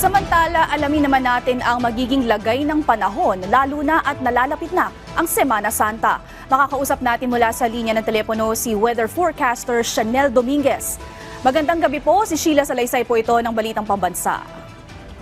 Samantala, alamin naman natin ang magiging lagay ng panahon, lalo na at nalalapit na ang Semana Santa. Makakausap natin mula sa linya ng telepono si weather forecaster Chanel Dominguez. Magandang gabi po, si Sheila Salaysay po ito ng Balitang Pambansa.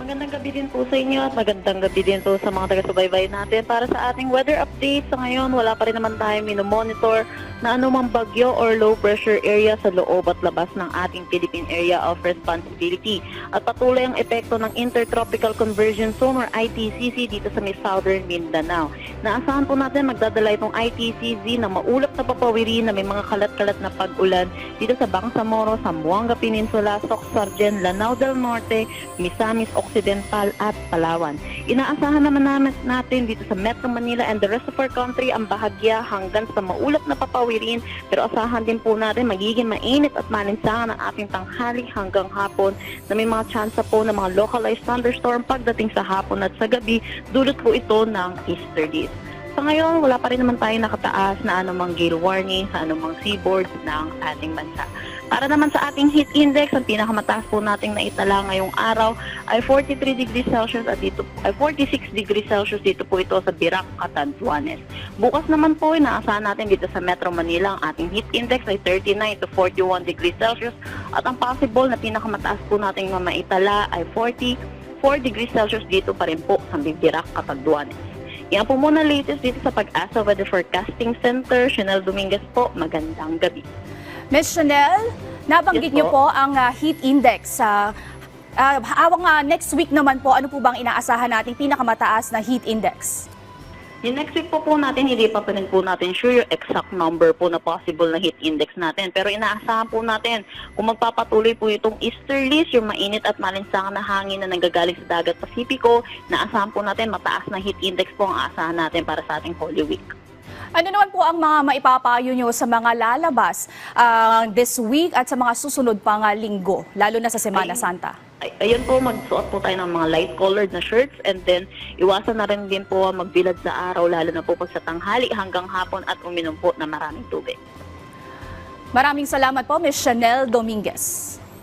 Magandang gabi din po sa inyo at magandang gabi din po sa mga taga-subaybay natin. Para sa ating weather update sa ngayon, wala pa rin naman tayo minomonitor na anumang bagyo or low pressure area sa loob at labas ng ating Philippine Area of Responsibility. At patuloy ang epekto ng Intertropical Convergence Zone or ITCZ dito sa may southern Mindanao. Naasahan po natin magdadala itong ITCZ na maulap na papawirin na may mga kalat-kalat na pag-ulan dito sa Bangsamoro, Zamboanga Peninsula, Soc-Sargen, Lanao del Norte, Misamis Occidental at Palawan. Inaasahan naman natin dito sa Metro Manila and the rest of our country ang bahagya hanggang sa maulap na papawirin, pero asahan din po natin magiging mainit at malinsangan ang ating tanghali hanggang hapon na may mga tsansa po ng mga localized thunderstorm pagdating sa hapon at sa gabi, dulot po ito ng easterlies. Sa ngayon, wala pa rin naman tayo nakataas na anumang gale warning sa anumang seaboard ng ating bansa. Para naman sa ating heat index, ang pinakamataas po nating naitala ngayong araw ay 43 degrees Celsius at dito ay 46 degrees Celsius dito po ito sa Birac, Catanduanes. Bukas naman po, inaasahan natin dito sa Metro Manila ang ating heat index ay 39 to 41 degrees Celsius at ang possible na pinakamataas po nating maitala ay 44 degrees Celsius dito pa rin po sa Birac, Catanduanes. Yan po muna latest dito sa Pag-asa Weather Forecasting Center. Chanel Dominguez po, magandang gabi. Ms. Chanel, nabanggit Yes, niyo po ang heat index. Next week naman po, ano po bang inaasahan nating pinakamataas na heat index? Yung next week po natin, hindi pa rin po natin sure yung exact number po na possible na heat index natin. Pero inaasahan po natin kung magpapatuloy po itong easterlies, yung mainit at malinsangan na hangin na nanggagaling sa dagat Pasipiko, naasahan po natin mataas na heat index po ang aasahan natin para sa ating Holy Week. Ano naman po ang mga maipapayo nyo sa mga lalabas this week at sa mga susunod pang linggo, lalo na sa Semana Santa? Ayun po, magsuot po tayo ng mga light-colored na shirts and then iwasan na rin din po magbilad sa araw, lalo na po pag sa tanghali hanggang hapon at uminom po na maraming tubig. Maraming salamat po, Ms. Chanel Dominguez.